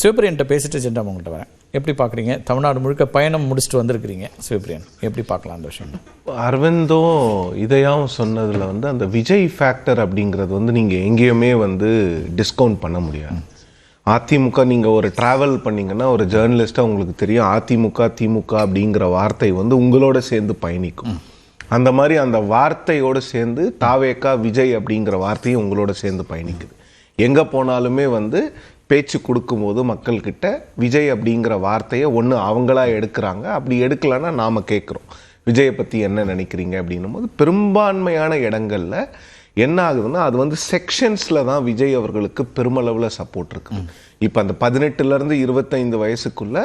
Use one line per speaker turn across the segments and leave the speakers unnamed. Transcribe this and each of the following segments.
சிவபிரியன்ட்ட பேசிட்டு சென்றாம உங்கள்கிட்ட வரேன். எப்படி பார்க்குறீங்க? தமிழ்நாடு முழுக்க பயணம் முடிச்சுட்டு வந்திருக்கிறீங்க சிவபிரியன், எப்படி பார்க்கலாம் அந்த விஷயம்?
அரவிந்தும் இதையாவும் சொன்னதில் அந்த விஜய் ஃபேக்டர் அப்படிங்கிறது நீங்கள் எங்கேயுமே டிஸ்கவுண்ட் பண்ண முடியாது. அதிமுக நீங்கள் ஒரு ட்ராவல் பண்ணிங்கன்னா ஒரு ஜேர்னலிஸ்ட்டாக உங்களுக்கு தெரியும், அதிமுக திமுக அப்படிங்கிற வார்த்தை உங்களோட சேர்ந்து பயணிக்கும். அந்த மாதிரி அந்த வார்த்தையோடு சேர்ந்து தாவேக்கா விஜய் அப்படிங்கிற வார்த்தையும் உங்களோட சேர்ந்து பயணிக்குது. எங்கே போனாலுமே பேச்சு கொடுக்கும்போது மக்கள்கிட்ட விஜய் அப்படிங்கிற வார்த்தையை ஒன்று அவங்களா எடுக்கிறாங்க, அப்படி எடுக்கலைன்னா நாம் கேட்குறோம் விஜயை பற்றி என்ன நினைக்கிறீங்க அப்படின்னும் போது பெரும்பான்மையான இடங்களில் என்ன ஆகுதுன்னா அது செக்ஷன்ஸில் தான் விஜய் அவர்களுக்கு பெருமளவில் சப்போர்ட் இருக்குது. இப்போ அந்த 18லேருந்து 25 வயசுக்குள்ள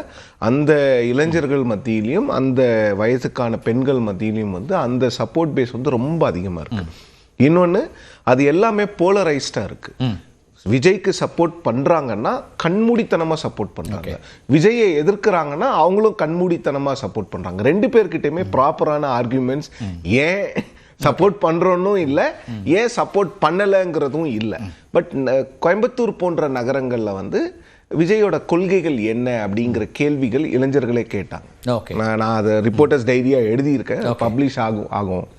அந்த இளைஞர்கள் மத்தியிலையும் அந்த வயசுக்கான பெண்கள் மத்தியிலையும் அந்த சப்போர்ட் பேஸ் ரொம்ப அதிகமாக இருக்குது. இன்னொன்று, அது எல்லாமே போலரைஸ்டாக இருக்குது. விஜய்க்கு சப்போர்ட் பண்ணுறாங்கன்னா கண்மூடித்தனமாக சப்போர்ட் பண்ணுறாங்க, விஜயை எதிர்க்கிறாங்கன்னா அவங்களும் கண்மூடித்தனமாக சப்போர்ட் பண்ணுறாங்க. ரெண்டு பேர்கிட்டையுமே ப்ராப்பரான ஆர்கியூமெண்ட்ஸ் ஏன் சப்போர்ட் பண்ணுறோன்னும் இல்லை, ஏன் சப்போர்ட் பண்ணலைங்கிறதும் இல்லை. பட் கோயம்புத்தூர் போன்ற நகரங்களில் விஜயோட கொள்கைகள் என்ன அப்படிங்கிற கேள்விகள் இளைஞர்களே கேட்டாங்க. நான் அதை ரிப்போர்ட்டர்ஸ் டைரியாக எழுதியிருக்கேன், பப்ளிஷ் ஆகும்.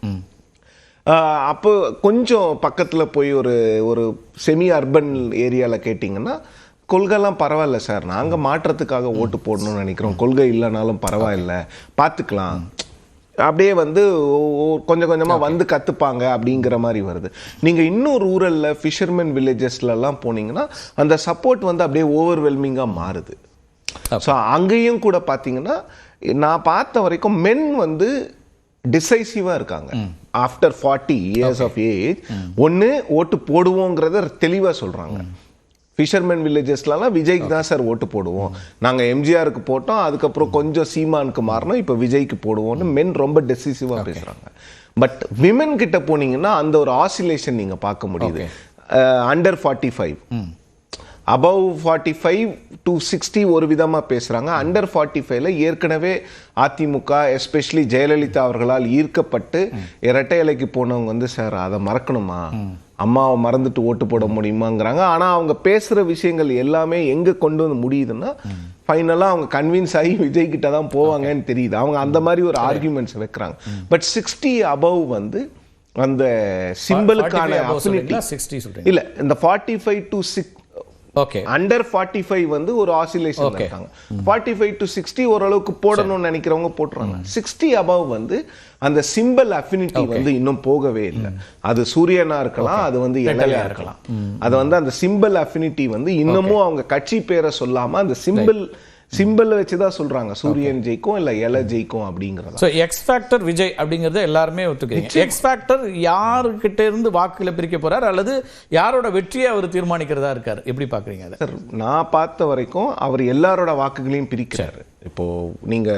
அப்போ கொஞ்சம் பக்கத்தில் போய் ஒரு செமி அர்பன் ஏரியாவில் கேட்டிங்கன்னா கொள்கைலாம் பரவாயில்ல சார், நாங்கள் மாற்றத்துக்காக ஓட்டு போடணும்னு நினைக்கிறோம், கொள்கை இல்லைனாலும் பரவாயில்ல பார்த்துக்கலாம், அப்படியே கொஞ்சம் கொஞ்சமாக கற்றுப்பாங்க அப்படிங்கிற மாதிரி வருது. நீங்கள் இன்னும் ரூரலில் ஃபிஷர்மேன் வில்லேஜஸ்லலாம் போனீங்கன்னா அந்த சப்போர்ட் அப்படியே ஓவர்வெல்மிங்காக மாறுது. ஸோ அங்கேயும் கூட பார்த்தீங்கன்னா நான் பார்த்த வரைக்கும் மென் டிசைசிவாக இருக்காங்க. ஆஃப்டர் 40 years ஆஃப் ஏஜ் ஒன்று ஓட்டு போடுவோங்கிறத தெளிவாக சொல்கிறாங்க. ஃபிஷர்மேன் வில்லேஜஸ்லாம் விஜய்க்கு தான் சார் ஓட்டு போடுவோம், நாங்கள் எம்ஜிஆருக்கு போட்டோம், அதுக்கப்புறம் கொஞ்சம் சீமானுக்கு மாறினோம், இப்போ விஜய்க்கு போடுவோம்னு மென் ரொம்ப டெசிசிவாக பேசுகிறாங்க. பட் விமென் கிட்ட போனீங்கன்னா அந்த ஒரு ஆசிலேஷன் நீங்கள் பார்க்க முடியுது. அண்டர் 45, above 45 to 60 ஒரு விதமாக பேசுகிறாங்க. அண்டர் 45ல ஏற்கனவே அதிமுக எஸ்பெஷலி ஜெயலலிதா அவர்களால் ஈர்க்கப்பட்டு இரட்டை இலைக்கு போனவங்க சார் அதை மறக்கணுமா, அம்மாவை மறந்துட்டு ஓட்டு போட முடியுமாங்கிறாங்க. ஆனால் அவங்க பேசுகிற விஷயங்கள் எல்லாமே எங்கே கொண்டு முடியுதுன்னா ஃபைனலாக அவங்க கன்வின்ஸ் ஆகி விஜய் கிட்ட தான் போவாங்கன்னு தெரியுது. அவங்க அந்த மாதிரி ஒரு ஆர்கியூமெண்ட்ஸ் வைக்கிறாங்க. பட் 60 above அந்த சிம்பிளுக்கான அஃபினிட்டி இல்லை. இந்த 45 to 6 அண்டர் 45 ஒரு ஆசிலேஷன் இருக்காங்க. 45 to 60 ஓரளவுக்கு போடணும்னு நினைக்கிறவங்க போட்டுறாங்க. 60 above அந்த சிம்பிள் அஃபினிட்டி இன்னும் போகவே இல்லை. அது சூரியனா இருக்கலாம், அது இலையா இருக்கலாம். அது அந்த சிம்பிள் அஃபினிட்டி இன்னமும் அவங்க கட்சி பேரை சொல்லாம அந்த சிம்பிள் வச்சுதான் சொல்றாங்க சூரியன் ஜெயிக்கும் இல்ல இலை ஜெயிக்கும் அப்படிங்கறது.
சோ எக்ஸ் ஃபேக்டர் விஜய் அப்படிங்கறத எல்லாருமே ஒத்துக்கிறீங்க. எக்ஸ் ஃபேக்டர் யார்கிட்ட இருந்து வாக்குகளை பிரிக்க போறார் அல்லது யாரோட வெற்றியை அவர் தீர்மானிக்கிறதா இருக்காரு, எப்படி பாக்குறீங்க அதை?
சார், நான் பார்த்த வரைக்கும் அவர் எல்லாரோட வாக்குகளையும் பிரிக்கிறாரு. இப்போ நீங்க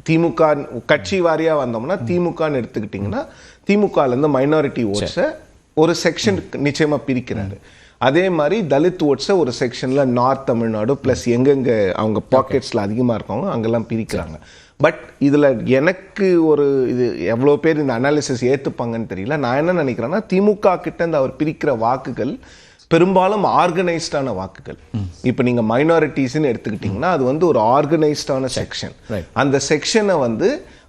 திமுக கட்சி வாரியா வந்தோம்னா திமுகன்னு எடுத்துக்கிட்டீங்கன்னா திமுகல இருந்து மைனாரிட்டி ஓட்ஸை ஒரு செக்ஷன் நிச்சயமா பிரிக்கிறாரு. அதே மாதிரி தலித் ஓட்ஸை ஒரு செக்ஷனில் நார்த் தமிழ்நாடு ப்ளஸ் எங்கெங்கே அவங்க பாக்கெட்ஸில் அதிகமாக இருக்கவங்க அங்கெல்லாம் பிரிக்கிறாங்க. பட் இதில் எனக்கு ஒரு இது எவ்வளோ பேர் இந்த அனாலிசிஸ் ஏற்றுப்பாங்கன்னு தெரியல. நான் என்ன நினைக்கிறேன்னா திமுக கிட்டேருந்து அவர் பிரிக்கிற வாக்குகள் பெரும்பாலும் ஆர்கனைஸ்டான வாக்குகள். இப்போ நீங்கள் மைனாரிட்டிஸ்ன்னு எடுத்துக்கிட்டிங்கன்னா அது ஒரு ஆர்கனைஸ்டான செக்ஷன். அந்த செக்ஷனை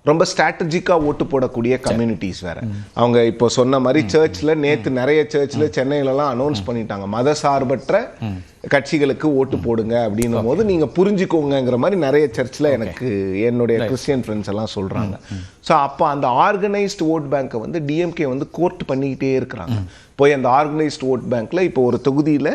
ரொம்ப ஸ்ட்ராட்டஜிக்காக ஓட்டு போடக்கூடிய கம்யூனிட்டிஸ் வேற. அவங்க இப்போ சொன்ன மாதிரி சர்ச்சில் நேற்று நிறைய சர்ச்சில் சென்னையிலலாம் அனௌன்ஸ் பண்ணிட்டாங்க மத சார்பற்ற கட்சிகளுக்கு ஓட்டு போடுங்க அப்படின்னும் போது நீங்கள் புரிஞ்சுக்கோங்கிற மாதிரி நிறைய சர்ச்சில் எனக்கு என்னுடைய கிறிஸ்டியன் ஃப்ரெண்ட்ஸ் எல்லாம் சொல்கிறாங்க. ஸோ அப்போ அந்த ஆர்கனைஸ்டு ஓட் பேங்கை டிஎம்கே கோர்ட் பண்ணிக்கிட்டே இருக்கிறாங்க. போய் அந்த ஆர்கனைஸ்டு ஓட் பேங்க்ல இப்போ ஒரு தொகுதியில்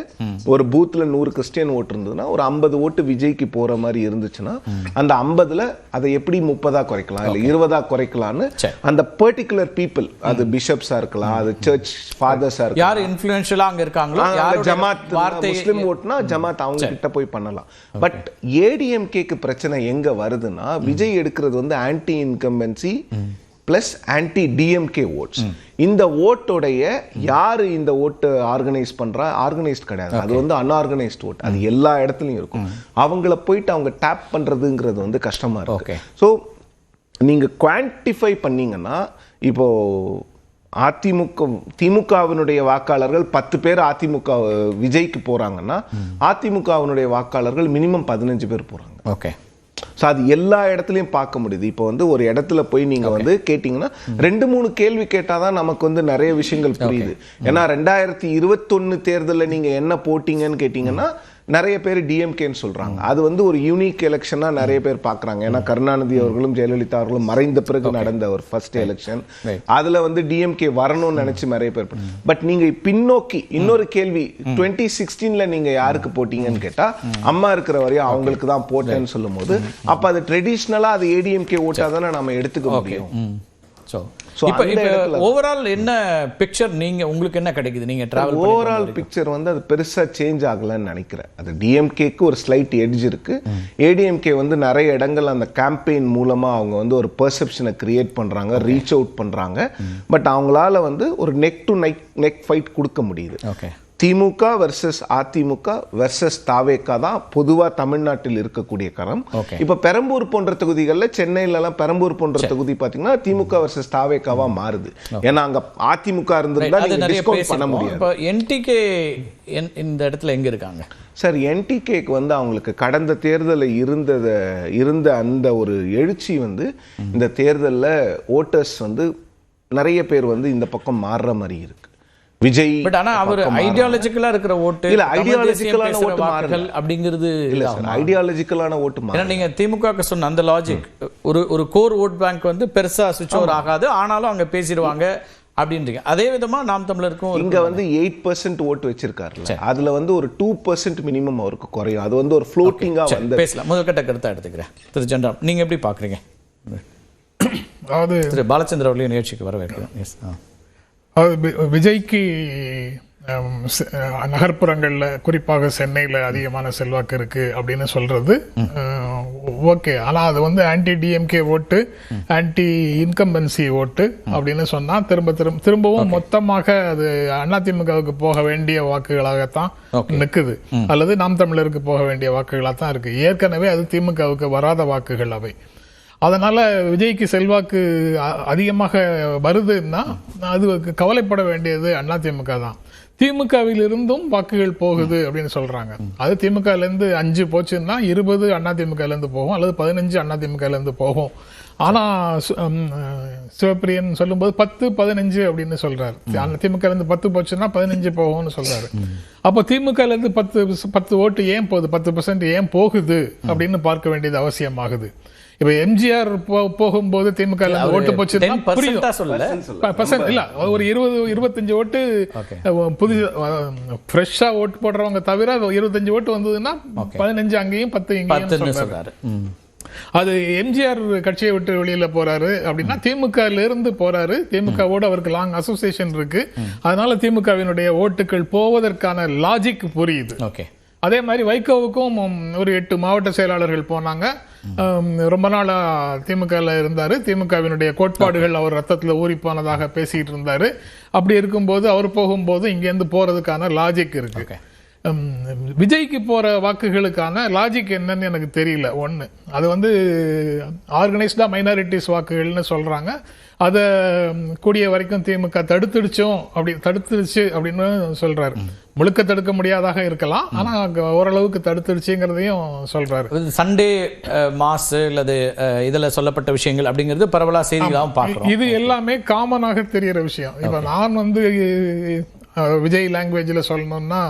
ஒரு பூத்தில் 100 கிறிஸ்டியன் ஓட்டு இருந்ததுன்னா ஒரு 50 ஓட்டு விஜய்க்கு போகிற மாதிரி இருந்துச்சுன்னா அந்த 50ல் அதை எப்படி 30 குறைக்கலாம் இல்லை 20 குறைக்கலாம்னு அந்த பர்டிகுலர் பீப்புள், அது பிஷப்ஸாக இருக்கலாம், அது சர்ச் ஃபாதர்ஸாக இருக்கலாம்,
யார் இன்ஃப்ளூயன்ஷியலாக அங்கே இருக்காங்களோ,
ஜமாத் முஸ்லிம் ஓட்டுனா ஜமாத் அவங்க கிட்ட போய் பண்ணலாம். பட் ஏடிஎம்கேக்கு பிரச்சனை எங்கே வருதுன்னா விஜய் எடுக்கிறது anti incumbency plus anti DMK votes. இந்த ஓட்டோடைய யாரு இந்த ஓட்டு ஆர்கனைஸ் பண்றா, ஆர்கனைஸ்ட் கிடையாது, அது அன்ஆர்கனைஸ்ட் ஓட், அது எல்லா இடத்துலையும் இருக்கும். அவங்கள போயிட்டு அவங்க டேப் பண்றதுங்கிறது கஷ்டமா இருக்கு. ஸோ நீங்க குவான்டிஃபை பண்ணீங்கன்னா இப்போ திமுகவினுடைய வாக்காளர்கள் 10 பேர் அதிமுக விஜய்க்கு போறாங்கன்னா அதிமுகவினுடைய வாக்காளர்கள் மினிமம் 15 பேர் போறாங்க.
ஓகே.
ஸோ அது எல்லா இடத்துலையும் பார்க்க முடியுது. இப்போ வந்து ஒரு இடத்துல போய் நீங்கள் வந்து கேட்டிங்கன்னா 2-3 கேள்வி கேட்டால் தான் நமக்கு வந்து நிறைய விஷயங்கள் புரியுது. ஏன்னா 2021 தேர்தலில் நீங்கள் என்ன போட்டிங்கன்னு கேட்டிங்கன்னா நிறைய பேர் டிஎம்கேன்னு சொல்கிறாங்க. அது வந்து ஒரு யூனிக் எலெக்ஷனாக நிறைய பேர் பார்க்குறாங்க. ஏன்னா கருணாநிதி அவர்களும் ஜெயலலிதா அவர்களும் மறைந்த பிறகு நடந்த ஒரு ஃபர்ஸ்ட் எலெக்ஷன். அதில் வந்து டிஎம்கே வரணும்னு நினச்சி நிறைய பேர். பட் நீங்கள் பின்னோக்கி இன்னொரு கேள்வி 2016 நீங்கள் யாருக்கு போட்டீங்கன்னு கேட்டால் அம்மா இருக்கிற வரையும் அவங்களுக்கு தான் போட்டேன்னு சொல்லும் போது அப்போ அது ட்ரெடிஷ்னலாக அது ஏடிஎம்கே ஓட்டாக தானே நம்ம எடுத்துக்க முடியும்.
இப்போ ஓவரால் என்ன பிக்சர் உங்களுக்கு என்ன கிடைக்குது? நீங்க டிராவல்
ஓவரால் பிக்சர் வந்து அது பெருசா சேஞ்ச் ஆகலன்னு நினைக்கிறேன். அது டிஎம்கேக்கு ஒரு ஸ்லைட் எட்ஜ் இருக்கு. ஏடிஎம்கே வந்து நிறைய இடங்கள் அந்த கேம்பெயின் மூலமா அவங்க வந்து ஒரு பெர்செப்ஷனை கிரியேட் பண்றாங்க, ரீச் அவுட் பண்றாங்க. பட் அவங்களால வந்து ஒரு நெக் டு நெக் ஃபைட் கொடுக்க முடியுது.
ஓகே.
திமுக வெர்சஸ் அதிமுக வெர்சஸ் தாவேகா தான் பொதுவா தமிழ்நாட்டில் இருக்கக்கூடிய கரம். இப்ப பெரம்பூர் போன்ற தொகுதிகளில், சென்னையிலலாம் பெரம்பூர் போன்ற தொகுதி பாத்தீங்கன்னா திமுக வெர்சஸ் தாவேகாவா மாறுது. ஏன்னா அங்க அதிமுக இருந்திருந்தா நீங்க டிஸ்கவுண்ட் பண்ண முடியாது.
இப்ப என்டிகே இந்த இடத்துல எங்க இருக்காங்க
சார்? என்டிகேக்கு வந்து அவங்களுக்கு கடந்த தேர்தலில் இருந்த அந்த ஒரு எழுச்சி வந்து இந்த தேர்தலில் ஓட்டர்ஸ் வந்து நிறைய பேர் வந்து இந்த பக்கம் மாறுற மாதிரி இருக்கு. விஜய்
பட் ஆனா அவர் ஐடியாலஜிக்கலா இருக்கிற ஓட்டு
இல்ல, ஐடியாலஜிக்கலான ஓட்டு மாறுகள்
அப்படிங்கிறது
இல்ல சார். ஐடியாலஜிக்கலான ஓட்டு மாறும்.
ஏன்னா நீங்க திமுக சொன்ன அந்த லாஜிக் ஒரு கோர் ஓட் பேங்க் வந்து பெருசா சுவிட்ச் ஓவர் ஆகாது, ஆனாலும் அங்க பேசிடுவாங்க அப்படின்றீங்க. அதே விதமா நாம் தமிழருக்கும்
இங்க வந்து 8% ஓட்டு வச்சிருக்காருல்ல, அதுல வந்து ஒரு 2% மினிமம் அவருக்கு குறையும். அது வந்து ஒரு ஃப்ளோட்டிங்கா வந்து
பேசலாம். முதற்கட்ட கருத்தை எடுத்துக்கிறேன். திரு ஜென்ராம், நீங்க எப்படி பாக்குறீங்க?
அதாவது
திரு பாலச்சந்திர அவர்களையும் நிகழ்ச்சிக்கு வரவேற்கிறேன். எஸ்.
விஜய்க்கு நகர்ப்புறங்கள்ல குறிப்பாக சென்னையில அதிகமான செல்வாக்கு இருக்கு அப்படின்னு சொல்றது ஓகே. ஆனா அது வந்து ஆன்டி டிஎம்கே ஓட்டு, ஆன்டி இன்கம்பன்சி ஓட்டு அப்படின்னு சொன்னா திரும்பவும் மொத்தமாக அது அதிமுகவுக்கு போக வேண்டிய வாக்குகளாகத்தான் நிக்குது, அல்லது நாம் தமிழருக்கு போக வேண்டிய வாக்குகளாக தான் இருக்கு. ஏற்கனவே அது திமுகவுக்கு வராத வாக்குகள் அவை. அதனால விஜய்க்கு செல்வாக்கு அதிகமாக வருதுன்னா அது கவலைப்பட வேண்டியது அதிமுக தான். திமுகவில் இருந்தும் வாக்குகள் போகுது அப்படின்னு சொல்றாங்க. அது திமுகல இருந்து 5 போச்சுன்னா 20 அதிமுகல இருந்து போகும், அல்லது 15 அதிமுகல இருந்து போகும். ஆனா சிவப்பிரியன் சொல்லும்போது 10-15 அப்படின்னு சொல்றாரு. திமுக இருந்து 10 போச்சுன்னா 15 போகும்னு சொல்றாரு. அப்போ திமுக இருந்து 10 ஓட்டு ஏன் போகுது, 10% ஏன் போகுது அப்படின்னு பார்க்க வேண்டியது அவசியமாகுது. இப்ப எம்ஜிஆர் போகும்போது திமுக ஓட்டு போச்சு இல்ல, ஒரு 20-25 ஓட்டு புது ஃப்ரெஷ்ஷா ஓட்டு போடுறவங்க தவிர 25 ஓட்டு வந்ததுன்னா 15 அங்கேயும் 10 இங்கேயும் சொல்றாரு. அது எம்ஜிஆர் கட்சியை விட்டு வெளியில போறாரு அப்படின்னா திமுக இருந்து போறாரு. திமுகவோடு அவருக்கு லாங் அசோசியேஷன் இருக்கு. அதனால திமுகவினுடைய ஓட்டுகள் போவதற்கான லாஜிக் புரியுது. அதே மாதிரி வைகோவுக்கும் ஒரு 8 மாவட்ட செயலாளர்கள் போனாங்க. ரொம்ப நாளா திமுகல இருந்தாரு. திமுகவினுடைய கோட்பாடுகள் அவர் ரத்தத்துல ஊறி போனதாக பேசிட்டு இருந்தாரு. அப்படி இருக்கும்போது அவர் போகும்போது இங்கேருந்து போறதுக்கான லாஜிக் இருக்கு. விஜய்க்கு போற வாக்குகளுக்கான லாஜிக் என்னன்னு எனக்கு தெரியல. ஒண்ணு, அது வந்து ஆர்கனைஸ்டா மைனாரிட்டிஸ் வாக்குகள்னு சொல்றாங்க. அதை கூடிய வரைக்கும் திமுக தடுத்துடுச்சு அப்படின்னு சொல்றாரு. முழுக்க தடுக்க முடியாதாக இருக்கலாம், ஆனா ஓரளவுக்கு தடுத்துடுச்சுங்கிறதையும் சொல்றாரு.
சண்டே மாஸ் அல்லது இதுல சொல்லப்பட்ட விஷயங்கள் அப்படிங்கிறது பரவலா செய்திகளாகவும் பார்க்கிறோம்.
இது எல்லாமே காமனாக தெரிகிற விஷயம். இப்ப நான் வந்து விஜய் லாங்குவேஜ்ல சொல்லணும்னா